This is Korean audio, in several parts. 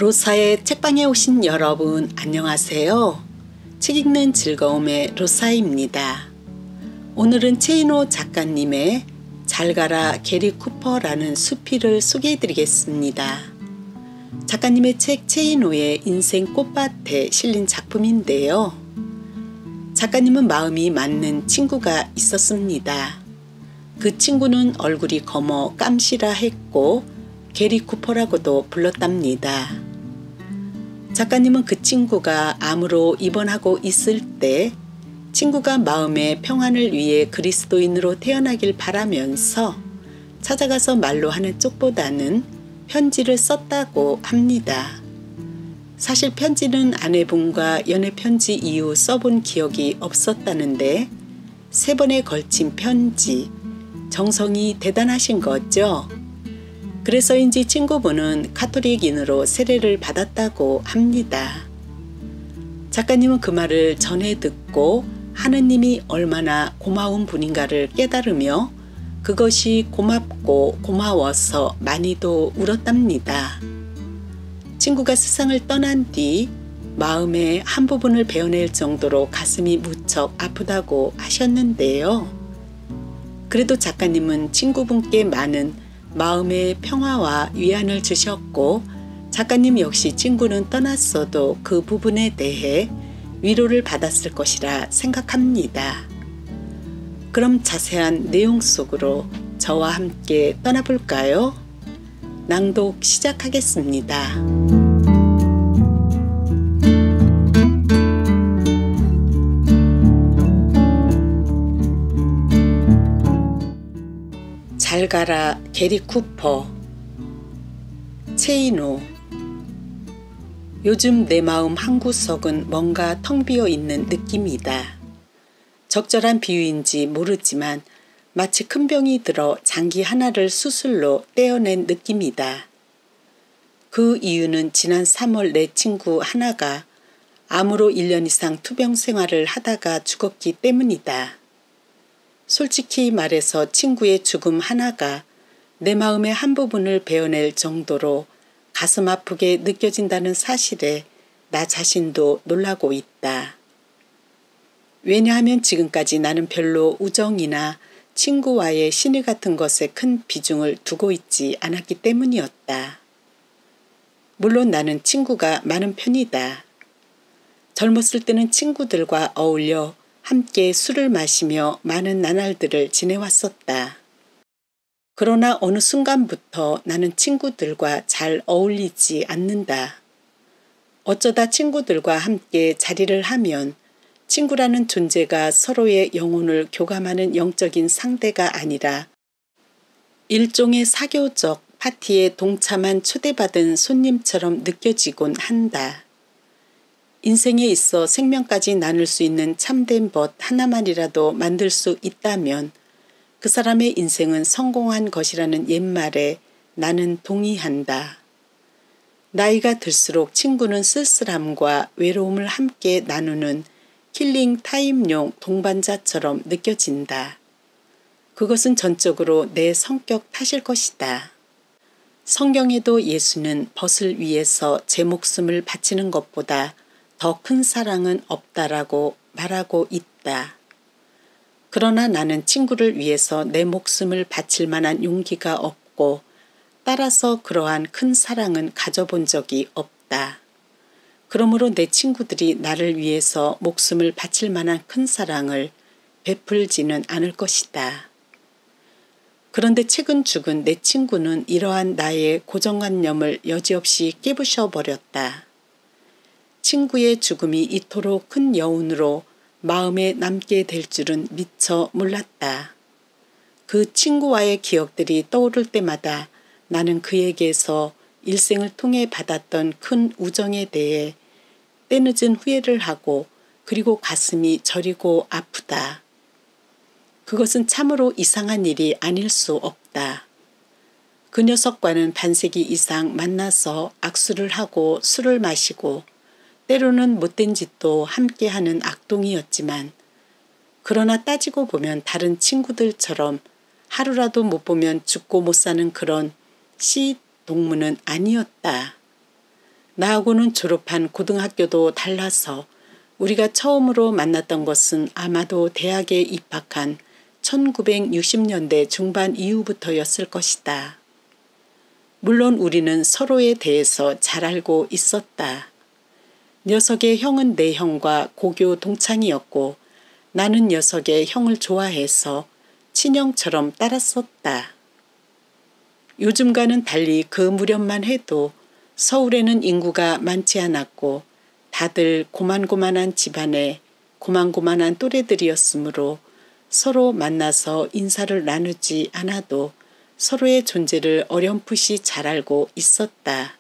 로사의 책방에 오신 여러분 안녕하세요. 책 읽는 즐거움의 로사입니다. 오늘은 체이노 작가님의 잘 가라 게리 쿠퍼라는 수필을 소개해 드리겠습니다. 작가님의 책 체이노의 인생 꽃밭에 실린 작품인데요. 작가님은 마음이 맞는 친구가 있었습니다. 그 친구는 얼굴이 검어 깜시라 했고 게리 쿠퍼라고도 불렀답니다. 작가님은 그 친구가 암으로 입원하고 있을 때 친구가 마음의 평안을 위해 그리스도인으로 태어나길 바라면서 찾아가서 말로 하는 쪽보다는 편지를 썼다고 합니다. 사실 편지는 아내분과 연애편지 이후 써본 기억이 없었다는데 3번에 걸친 편지, 정성이 대단하신 거죠. 그래서인지 친구분은 카톨릭인으로 세례를 받았다고 합니다. 작가님은 그 말을 전해 듣고 하느님이 얼마나 고마운 분인가를 깨달으며 그것이 고맙고 고마워서 많이도 울었답니다. 친구가 세상을 떠난 뒤 마음의 한 부분을 베어낼 정도로 가슴이 무척 아프다고 하셨는데요. 그래도 작가님은 친구분께 많은 마음의 평화와 위안을 주셨고 작가님 역시 친구는 떠났어도 그 부분에 대해 위로를 받았을 것이라 생각합니다. 그럼 자세한 내용 속으로 저와 함께 떠나볼까요? 낭독 시작하겠습니다. 잘 가라 게리 쿠퍼. 체이노. 요즘 내 마음 한구석은 뭔가 텅 비어 있는 느낌이다. 적절한 비유인지 모르지만 마치 큰 병이 들어 장기 하나를 수술로 떼어낸 느낌이다. 그 이유는 지난 3월 내 친구 하나가 암으로 1년 이상 투병 생활을 하다가 죽었기 때문이다. 솔직히 말해서 친구의 죽음 하나가 내 마음의 한 부분을 베어낼 정도로 가슴 아프게 느껴진다는 사실에 나 자신도 놀라고 있다. 왜냐하면 지금까지 나는 별로 우정이나 친구와의 신의 같은 것에 큰 비중을 두고 있지 않았기 때문이었다. 물론 나는 친구가 많은 편이다. 젊었을 때는 친구들과 어울려 함께 술을 마시며 많은 나날들을 지내왔었다. 그러나 어느 순간부터 나는 친구들과 잘 어울리지 않는다. 어쩌다 친구들과 함께 자리를 하면 친구라는 존재가 서로의 영혼을 교감하는 영적인 상대가 아니라 일종의 사교적 파티에 동참한 초대받은 손님처럼 느껴지곤 한다. 인생에 있어 생명까지 나눌 수 있는 참된 벗 하나만이라도 만들 수 있다면 그 사람의 인생은 성공한 것이라는 옛말에 나는 동의한다. 나이가 들수록 친구는 쓸쓸함과 외로움을 함께 나누는 킬링 타임용 동반자처럼 느껴진다. 그것은 전적으로 내 성격 탓일 것이다. 성경에도 예수는 벗을 위해서 제 목숨을 바치는 것보다 더 큰 사랑은 없다라고 말하고 있다. 그러나 나는 친구를 위해서 내 목숨을 바칠 만한 용기가 없고 따라서 그러한 큰 사랑은 가져본 적이 없다. 그러므로 내 친구들이 나를 위해서 목숨을 바칠 만한 큰 사랑을 베풀지는 않을 것이다. 그런데 최근 죽은 내 친구는 이러한 나의 고정관념을 여지없이 깨부셔버렸다. 친구의 죽음이 이토록 큰 여운으로 마음에 남게 될 줄은 미처 몰랐다. 그 친구와의 기억들이 떠오를 때마다 나는 그에게서 일생을 통해 받았던 큰 우정에 대해 때늦은 후회를 하고 그리고 가슴이 저리고 아프다. 그것은 참으로 이상한 일이 아닐 수 없다. 그 녀석과는 반세기 이상 만나서 악수를 하고 술을 마시고 때로는 못된 짓도 함께하는 악동이었지만 그러나 따지고 보면 다른 친구들처럼 하루라도 못 보면 죽고 못 사는 그런 씨 동무는 아니었다. 나하고는 졸업한 고등학교도 달라서 우리가 처음으로 만났던 것은 아마도 대학에 입학한 1960년대 중반 이후부터였을 것이다. 물론 우리는 서로에 대해서 잘 알고 있었다. 녀석의 형은 내 형과 고교 동창이었고 나는 녀석의 형을 좋아해서 친형처럼 따랐었다. 요즘과는 달리 그 무렵만 해도 서울에는 인구가 많지 않았고 다들 고만고만한 집안에 고만고만한 또래들이었으므로 서로 만나서 인사를 나누지 않아도 서로의 존재를 어렴풋이 잘 알고 있었다.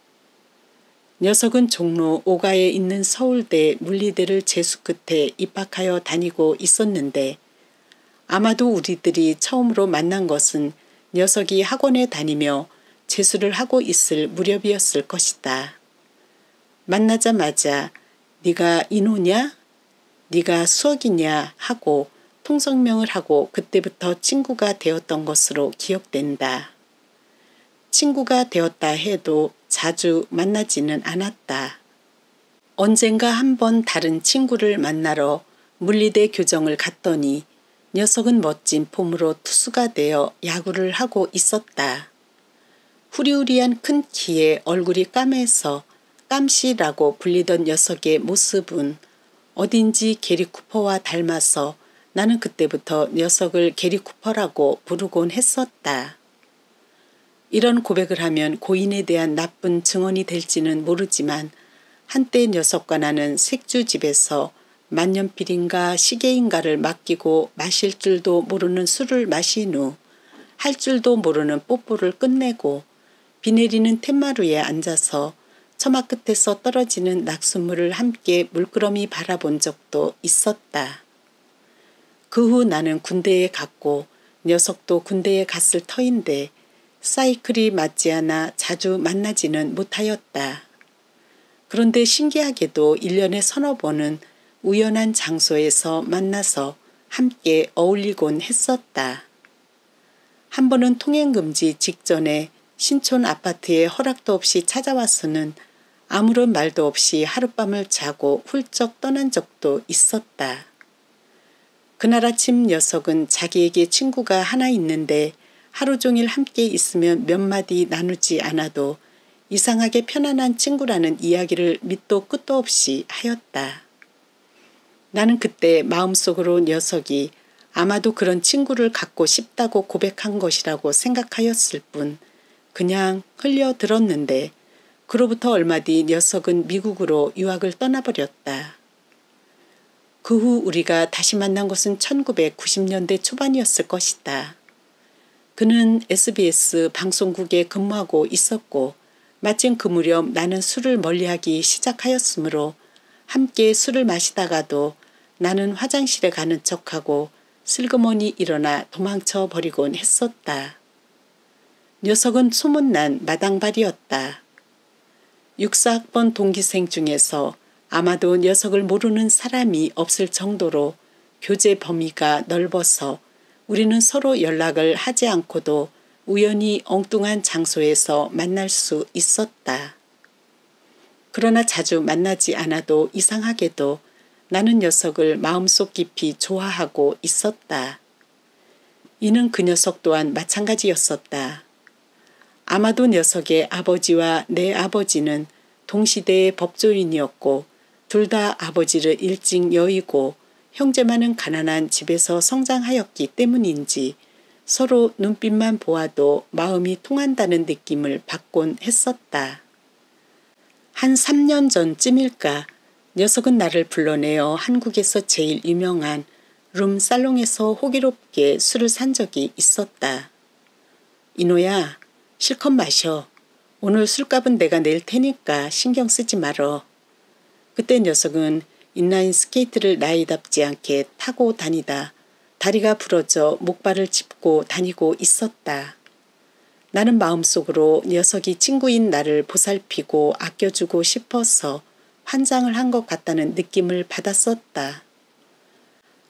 녀석은 종로 5가에 있는 서울대 물리대를 재수 끝에 입학하여 다니고 있었는데 아마도 우리들이 처음으로 만난 것은 녀석이 학원에 다니며 재수를 하고 있을 무렵이었을 것이다. 만나자마자 네가 인호냐? 네가 수억이냐? 하고 통성명을 하고 그때부터 친구가 되었던 것으로 기억된다. 친구가 되었다 해도 자주 만나지는 않았다. 언젠가 한번 다른 친구를 만나러 물리대 교정을 갔더니 녀석은 멋진 폼으로 투수가 되어 야구를 하고 있었다. 후리후리한 큰 키에 얼굴이 까매서 깜씨라고 불리던 녀석의 모습은 어딘지 게리 쿠퍼와 닮아서 나는 그때부터 녀석을 게리 쿠퍼라고 부르곤 했었다. 이런 고백을 하면 고인에 대한 나쁜 증언이 될지는 모르지만 한때 녀석과 나는 색주집에서 만년필인가 시계인가를 맡기고 마실 줄도 모르는 술을 마신 후 할 줄도 모르는 뽀뽀를 끝내고 비 내리는 툇마루에 앉아서 처마 끝에서 떨어지는 낙숫물을 함께 물끄러미 바라본 적도 있었다. 그 후 나는 군대에 갔고 녀석도 군대에 갔을 터인데 사이클이 맞지 않아 자주 만나지는 못하였다. 그런데 신기하게도 1년에 서너 번은 우연한 장소에서 만나서 함께 어울리곤 했었다. 한 번은 통행금지 직전에 신촌 아파트에 허락도 없이 찾아와서는 아무런 말도 없이 하룻밤을 자고 훌쩍 떠난 적도 있었다. 그날 아침 녀석은 자기에게 친구가 하나 있는데 하루 종일 함께 있으면 몇 마디 나누지 않아도 이상하게 편안한 친구라는 이야기를 밑도 끝도 없이 하였다. 나는 그때 마음속으로 녀석이 아마도 그런 친구를 갖고 싶다고 고백한 것이라고 생각하였을 뿐 그냥 흘려들었는데 그로부터 얼마 뒤 녀석은 미국으로 유학을 떠나버렸다. 그 후 우리가 다시 만난 것은 1990년대 초반이었을 것이다. 그는 SBS 방송국에 근무하고 있었고 마침 그 무렵 나는 술을 멀리하기 시작하였으므로 함께 술을 마시다가도 나는 화장실에 가는 척하고 슬그머니 일어나 도망쳐 버리곤 했었다. 녀석은 소문난 마당발이었다. 육사학번 동기생 중에서 아마도 녀석을 모르는 사람이 없을 정도로 교제 범위가 넓어서 우리는 서로 연락을 하지 않고도 우연히 엉뚱한 장소에서 만날 수 있었다. 그러나 자주 만나지 않아도 이상하게도 나는 녀석을 마음속 깊이 좋아하고 있었다. 이는 그 녀석 또한 마찬가지였었다. 아마도 녀석의 아버지와 내 아버지는 동시대의 법조인이었고 둘 다 아버지를 일찍 여의고 형제만은 가난한 집에서 성장하였기 때문인지 서로 눈빛만 보아도 마음이 통한다는 느낌을 받곤 했었다. 한 3년 전쯤일까 녀석은 나를 불러내어 한국에서 제일 유명한 룸살롱에서 호기롭게 술을 산 적이 있었다. 인호야, 실컷 마셔. 오늘 술값은 내가 낼 테니까 신경 쓰지 말어. 그때 녀석은 인라인 스케이트를 나이답지 않게 타고 다니다 다리가 부러져 목발을 짚고 다니고 있었다. 나는 마음속으로 녀석이 친구인 나를 보살피고 아껴주고 싶어서 환장을 한 것 같다는 느낌을 받았었다.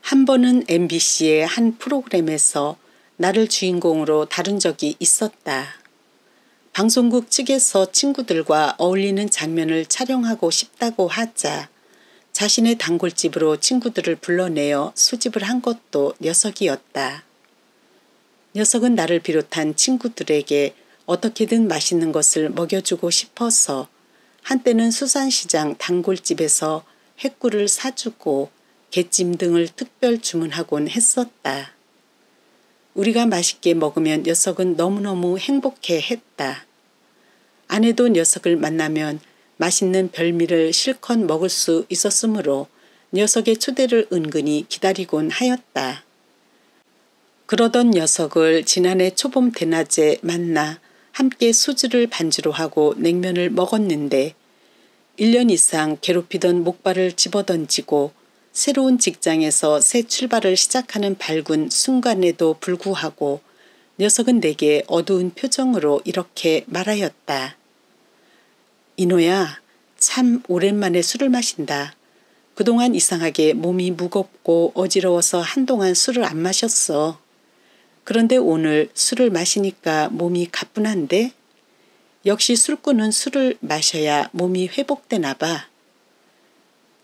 한 번은 MBC의 한 프로그램에서 나를 주인공으로 다룬 적이 있었다. 방송국 측에서 친구들과 어울리는 장면을 촬영하고 싶다고 하자 자신의 단골집으로 친구들을 불러내어 수집을 한 것도 녀석이었다. 녀석은 나를 비롯한 친구들에게 어떻게든 맛있는 것을 먹여주고 싶어서 한때는 수산시장 단골집에서 횟굴을 사주고 갯찜 등을 특별 주문하곤 했었다. 우리가 맛있게 먹으면 녀석은 너무너무 행복해 했다. 아내도 녀석을 만나면 맛있는 별미를 실컷 먹을 수 있었으므로 녀석의 초대를 은근히 기다리곤 하였다. 그러던 녀석을 지난해 초봄 대낮에 만나 함께 소주를 반주로 하고 냉면을 먹었는데 1년 이상 괴롭히던 목발을 집어던지고 새로운 직장에서 새 출발을 시작하는 밝은 순간에도 불구하고 녀석은 내게 어두운 표정으로 이렇게 말하였다. 인호야, 참 오랜만에 술을 마신다. 그동안 이상하게 몸이 무겁고 어지러워서 한동안 술을 안 마셨어. 그런데 오늘 술을 마시니까 몸이 가뿐한데? 역시 술꾼은 술을 마셔야 몸이 회복되나 봐.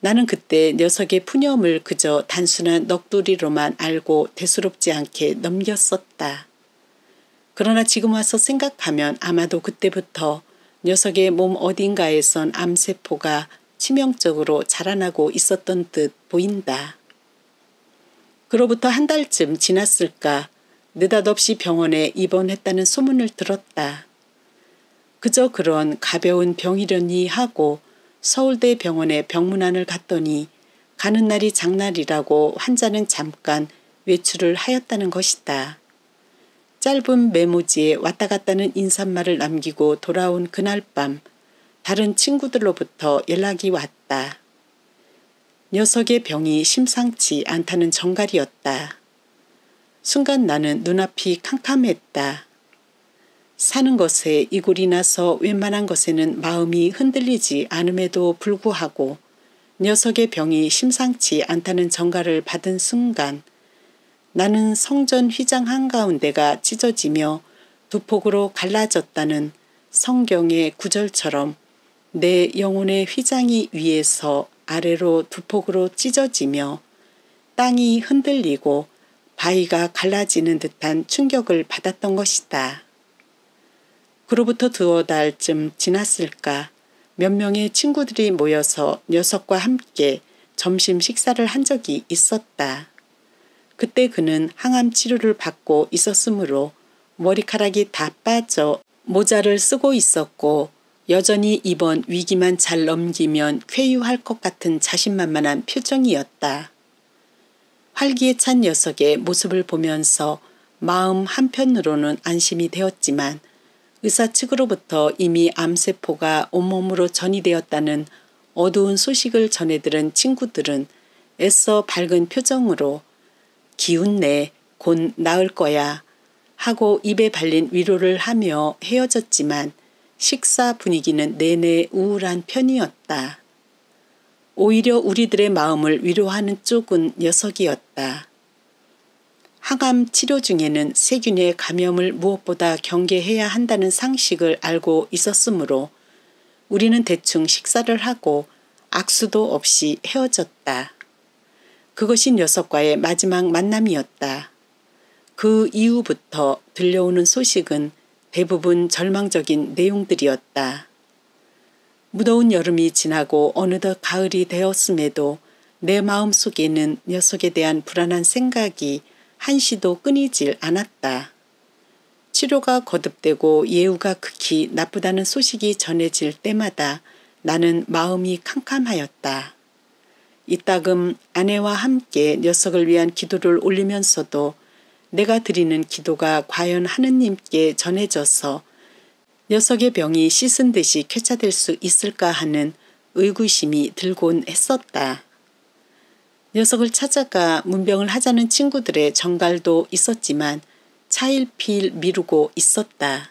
나는 그때 녀석의 푸념을 그저 단순한 넋두리로만 알고 대수롭지 않게 넘겼었다. 그러나 지금 와서 생각하면 아마도 그때부터 녀석의 몸 어딘가에선 암세포가 치명적으로 자라나고 있었던 듯 보인다. 그로부터 한 달쯤 지났을까 느닷없이 병원에 입원했다는 소문을 들었다. 그저 그런 가벼운 병이려니 하고 서울대 병원에 병문안을 갔더니 가는 날이 장날이라고 환자는 잠깐 외출을 하였다는 것이다. 짧은 메모지에 왔다 갔다는 인사말을 남기고 돌아온 그날 밤 다른 친구들로부터 연락이 왔다. 녀석의 병이 심상치 않다는 정갈이었다. 순간 나는 눈앞이 캄캄했다. 사는 것에 이골이 나서 웬만한 것에는 마음이 흔들리지 않음에도 불구하고 녀석의 병이 심상치 않다는 정갈을 받은 순간 나는 성전 휘장 한가운데가 찢어지며 두 폭으로 갈라졌다는 성경의 구절처럼 내 영혼의 휘장이 위에서 아래로 두 폭으로 찢어지며 땅이 흔들리고 바위가 갈라지는 듯한 충격을 받았던 것이다. 그로부터 두어 달쯤 지났을까 몇 명의 친구들이 모여서 녀석과 함께 점심 식사를 한 적이 있었다. 그때 그는 항암 치료를 받고 있었으므로 머리카락이 다 빠져 모자를 쓰고 있었고 여전히 이번 위기만 잘 넘기면 쾌유할 것 같은 자신만만한 표정이었다. 활기에 찬 녀석의 모습을 보면서 마음 한편으로는 안심이 되었지만 의사 측으로부터 이미 암세포가 온몸으로 전이되었다는 어두운 소식을 전해들은 친구들은 애써 밝은 표정으로 기운내, 곧 나을 거야 하고 입에 발린 위로를 하며 헤어졌지만 식사 분위기는 내내 우울한 편이었다. 오히려 우리들의 마음을 위로하는 쪽은 녀석이었다. 항암 치료 중에는 세균의 감염을 무엇보다 경계해야 한다는 상식을 알고 있었으므로 우리는 대충 식사를 하고 악수도 없이 헤어졌다. 그것이 녀석과의 마지막 만남이었다. 그 이후부터 들려오는 소식은 대부분 절망적인 내용들이었다. 무더운 여름이 지나고 어느덧 가을이 되었음에도 내 마음속에는 녀석에 대한 불안한 생각이 한시도 끊이질 않았다. 치료가 거듭되고 예후가 극히 나쁘다는 소식이 전해질 때마다 나는 마음이 캄캄하였다. 이따금 아내와 함께 녀석을 위한 기도를 올리면서도 내가 드리는 기도가 과연 하느님께 전해져서 녀석의 병이 씻은 듯이 쾌차될 수 있을까 하는 의구심이 들곤 했었다. 녀석을 찾아가 문병을 하자는 친구들의 정갈도 있었지만 차일피일 미루고 있었다.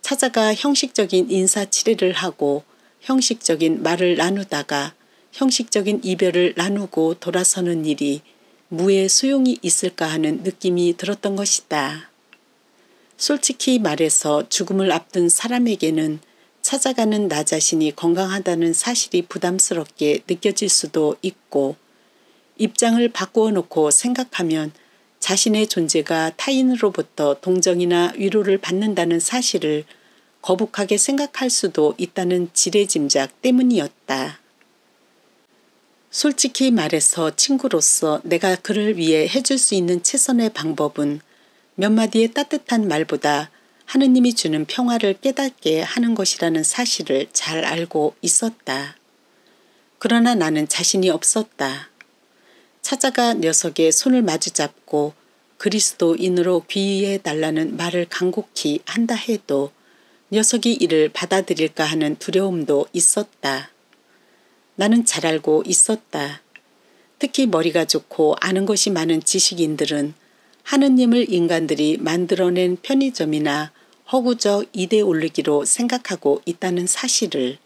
찾아가 형식적인 인사치레를 하고 형식적인 말을 나누다가 형식적인 이별을 나누고 돌아서는 일이 무의 소용이 있을까 하는 느낌이 들었던 것이다. 솔직히 말해서 죽음을 앞둔 사람에게는 찾아가는 나 자신이 건강하다는 사실이 부담스럽게 느껴질 수도 있고, 입장을 바꾸어 놓고 생각하면 자신의 존재가 타인으로부터 동정이나 위로를 받는다는 사실을 거북하게 생각할 수도 있다는 지레짐작 때문이었다. 솔직히 말해서 친구로서 내가 그를 위해 해줄 수 있는 최선의 방법은 몇 마디의 따뜻한 말보다 하느님이 주는 평화를 깨닫게 하는 것이라는 사실을 잘 알고 있었다. 그러나 나는 자신이 없었다. 찾아가 녀석의 손을 마주잡고 그리스도인으로 귀의해 달라는 말을 간곡히 한다 해도 녀석이 이를 받아들일까 하는 두려움도 있었다. 나는 잘 알고 있었다. 특히 머리가 좋고 아는 것이 많은 지식인들은 하느님을 인간들이 만들어낸 편의점이나 허구적 이데올로기로 생각하고 있다는 사실을.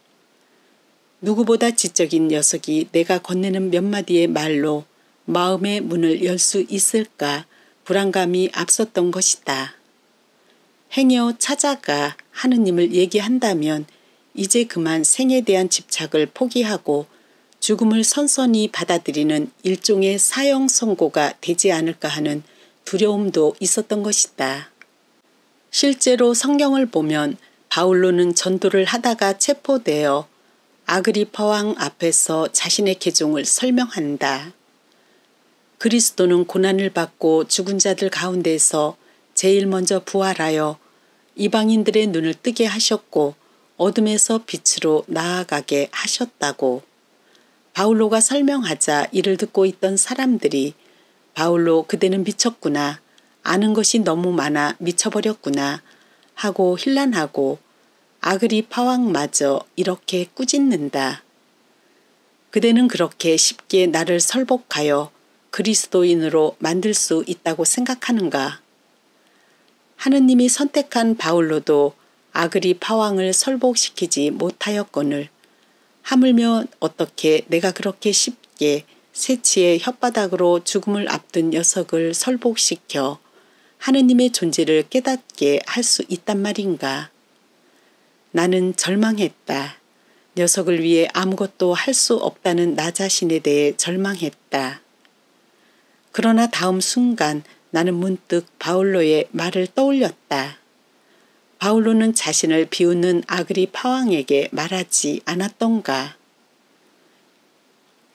누구보다 지적인 녀석이 내가 건네는 몇 마디의 말로 마음의 문을 열 수 있을까 불안감이 앞섰던 것이다. 행여 찾아가 하느님을 얘기한다면 이제 그만 생에 대한 집착을 포기하고 죽음을 선선히 받아들이는 일종의 사형 선고가 되지 않을까 하는 두려움도 있었던 것이다. 실제로 성경을 보면 바울로는 전도를 하다가 체포되어 아그리파 왕 앞에서 자신의 개종을 설명한다. 그리스도는 고난을 받고 죽은 자들 가운데서 제일 먼저 부활하여 이방인들의 눈을 뜨게 하셨고 어둠에서 빛으로 나아가게 하셨다고. 바울로가 설명하자 이를 듣고 있던 사람들이 바울로 그대는 미쳤구나. 아는 것이 너무 많아 미쳐버렸구나 하고 힐난하고 아그리파 왕마저 이렇게 꾸짖는다. 그대는 그렇게 쉽게 나를 설복하여 그리스도인으로 만들 수 있다고 생각하는가? 하느님이 선택한 바울로도 아그리파 왕을 설복시키지 못하였거늘 하물며 어떻게 내가 그렇게 쉽게 세치의 혓바닥으로 죽음을 앞둔 녀석을 설복시켜 하느님의 존재를 깨닫게 할 수 있단 말인가? 나는 절망했다. 녀석을 위해 아무것도 할 수 없다는 나 자신에 대해 절망했다. 그러나 다음 순간 나는 문득 바울로의 말을 떠올렸다. 바울로는 자신을 비웃는 아그리파 왕에게 말하지 않았던가.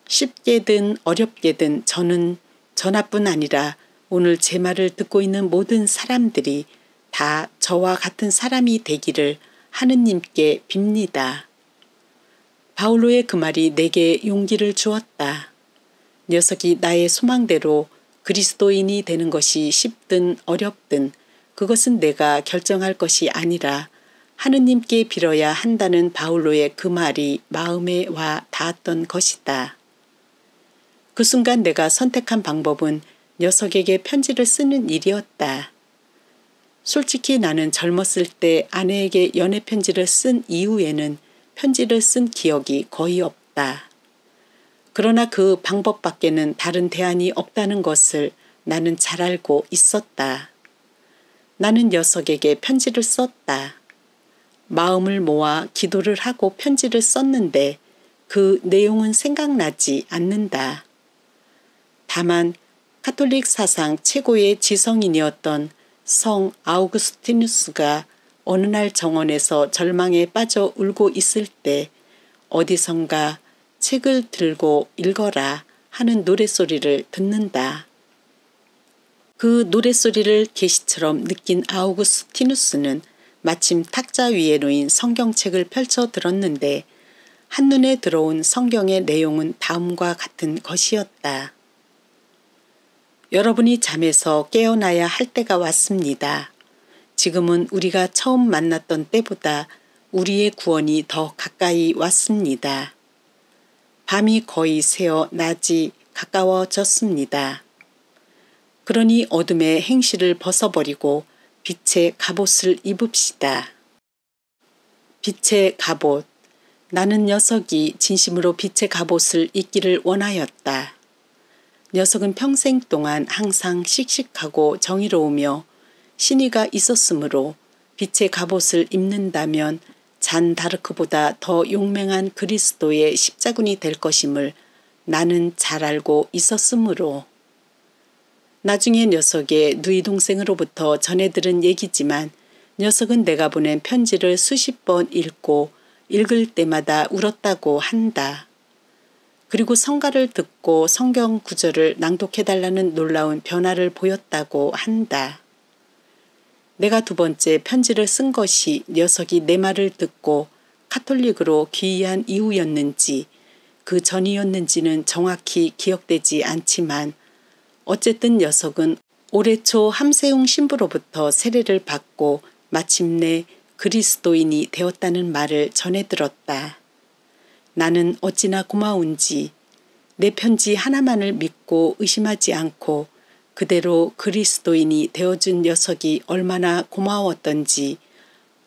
쉽게든 어렵게든 저는 전하뿐 아니라 오늘 제 말을 듣고 있는 모든 사람들이 다 저와 같은 사람이 되기를 하느님께 빕니다. 바울로의 그 말이 내게 용기를 주었다. 녀석이 나의 소망대로 그리스도인이 되는 것이 쉽든 어렵든 그것은 내가 결정할 것이 아니라 하느님께 빌어야 한다는 바울로의 그 말이 마음에 와 닿았던 것이다. 그 순간 내가 선택한 방법은 녀석에게 편지를 쓰는 일이었다. 솔직히 나는 젊었을 때 아내에게 연애 편지를 쓴 이후에는 편지를 쓴 기억이 거의 없다. 그러나 그 방법밖에는 다른 대안이 없다는 것을 나는 잘 알고 있었다. 나는 녀석에게 편지를 썼다. 마음을 모아 기도를 하고 편지를 썼는데 그 내용은 생각나지 않는다. 다만 카톨릭 사상 최고의 지성인이었던 성 아우구스티누스가 어느 날 정원에서 절망에 빠져 울고 있을 때 어디선가 책을 들고 읽어라 하는 노랫소리를 듣는다. 그 노랫소리를 계시처럼 느낀 아우구스티누스는 마침 탁자 위에 놓인 성경책을 펼쳐 들었는데 한눈에 들어온 성경의 내용은 다음과 같은 것이었다. 여러분이 잠에서 깨어나야 할 때가 왔습니다. 지금은 우리가 처음 만났던 때보다 우리의 구원이 더 가까이 왔습니다. 밤이 거의 새어 낮이 가까워졌습니다. 그러니 어둠의 행실을 벗어버리고 빛의 갑옷을 입읍시다. 빛의 갑옷. 나는 녀석이 진심으로 빛의 갑옷을 입기를 원하였다. 녀석은 평생 동안 항상 씩씩하고 정의로우며 신의가 있었으므로 빛의 갑옷을 입는다면 잔 다르크보다 더 용맹한 그리스도의 십자군이 될 것임을 나는 잘 알고 있었으므로. 나중에 녀석의 누이 동생으로부터 전해 들은 얘기지만 녀석은 내가 보낸 편지를 수십 번 읽고 읽을 때마다 울었다고 한다. 그리고 성가를 듣고 성경 구절을 낭독해달라는 놀라운 변화를 보였다고 한다. 내가 두 번째 편지를 쓴 것이 녀석이 내 말을 듣고 카톨릭으로 귀의한 이후였는지 그 전이었는지는 정확히 기억되지 않지만 어쨌든 녀석은 올해 초 함세웅 신부로부터 세례를 받고 마침내 그리스도인이 되었다는 말을 전해 들었다. 나는 어찌나 고마운지 내 편지 하나만을 믿고 의심하지 않고 그대로 그리스도인이 되어준 녀석이 얼마나 고마웠던지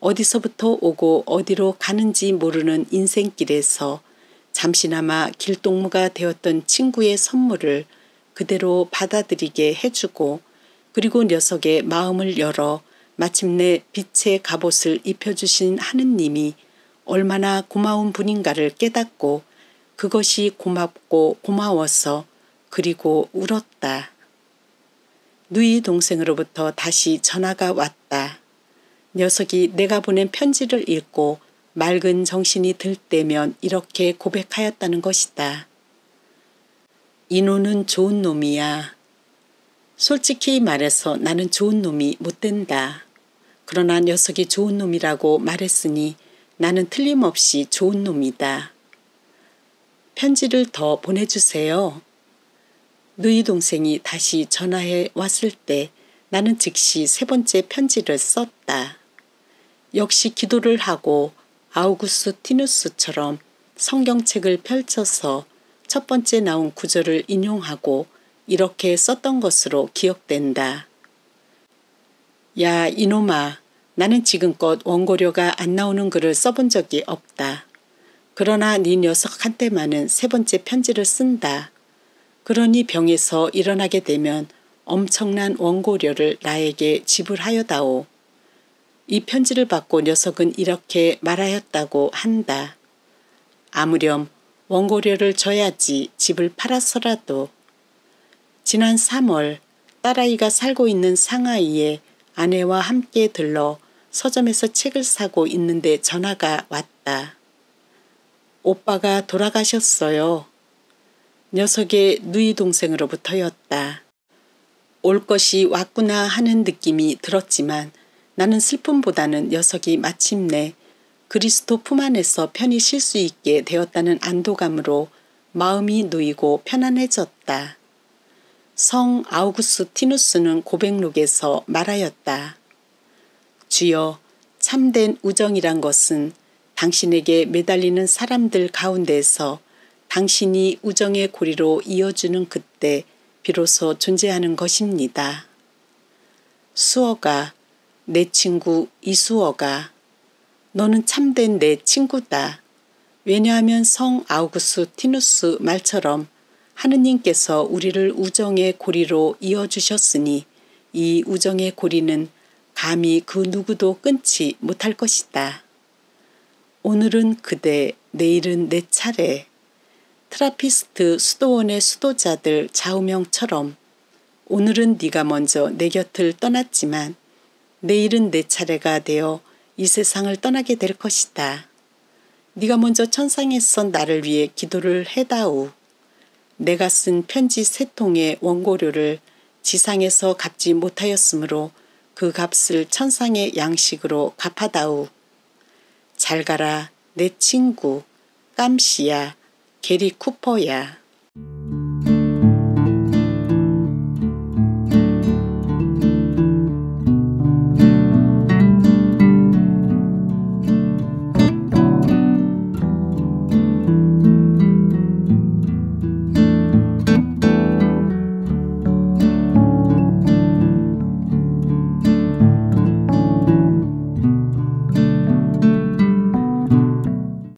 어디서부터 오고 어디로 가는지 모르는 인생길에서 잠시나마 길동무가 되었던 친구의 선물을 그대로 받아들이게 해주고 그리고 녀석의 마음을 열어 마침내 빛의 갑옷을 입혀주신 하느님이 얼마나 고마운 분인가를 깨닫고 그것이 고맙고 고마워서 그리고 울었다. 누이 동생으로부터 다시 전화가 왔다. 녀석이 내가 보낸 편지를 읽고 맑은 정신이 들 때면 이렇게 고백하였다는 것이다. 인호는 좋은 놈이야. 솔직히 말해서 나는 좋은 놈이 못 된다. 그러나 녀석이 좋은 놈이라고 말했으니 나는 틀림없이 좋은 놈이다. 편지를 더 보내주세요. 누이 동생이 다시 전화해 왔을 때 나는 즉시 세 번째 편지를 썼다. 역시 기도를 하고 아우구스티누스처럼 성경책을 펼쳐서 첫 번째 나온 구절을 인용하고 이렇게 썼던 것으로 기억된다. 야 이놈아, 나는 지금껏 원고료가 안 나오는 글을 써본 적이 없다. 그러나 네 녀석한테만은 세 번째 편지를 쓴다. 그러니 병에서 일어나게 되면 엄청난 원고료를 나에게 지불하여다오. 이 편지를 받고 녀석은 이렇게 말하였다고 한다. 아무렴 원고료를 줘야지 집을 팔아서라도. 지난 3월 딸아이가 살고 있는 상하이에 아내와 함께 들러 서점에서 책을 사고 있는데 전화가 왔다. 오빠가 돌아가셨어요. 녀석의 누이 동생으로부터였다. 올 것이 왔구나 하는 느낌이 들었지만 나는 슬픔보다는 녀석이 마침내 그리스도 품 안에서 편히 쉴 수 있게 되었다는 안도감으로 마음이 놓이고 편안해졌다. 성 아우구스티누스는 고백록에서 말하였다. 주여, 참된 우정이란 것은 당신에게 매달리는 사람들 가운데서 당신이 우정의 고리로 이어주는 그때 비로소 존재하는 것입니다. 수어가, 내 친구 이수어가, 너는 참된 내 친구다. 왜냐하면 성 아우구스티누스 말처럼 하느님께서 우리를 우정의 고리로 이어주셨으니 이 우정의 고리는 감히 그 누구도 끊지 못할 것이다. 오늘은 그대, 내일은 내 차례. 트라피스트 수도원의 수도자들 좌우명처럼 오늘은 네가 먼저 내 곁을 떠났지만 내일은 내 차례가 되어 이 세상을 떠나게 될 것이다. 네가 먼저 천상에서 나를 위해 기도를 해다오. 내가 쓴 편지 3통의 원고료를 지상에서 갚지 못하였으므로 그 값을 천상의 양식으로 갚아다오. 잘 가라 내 친구 깜시야 게리 쿠퍼야.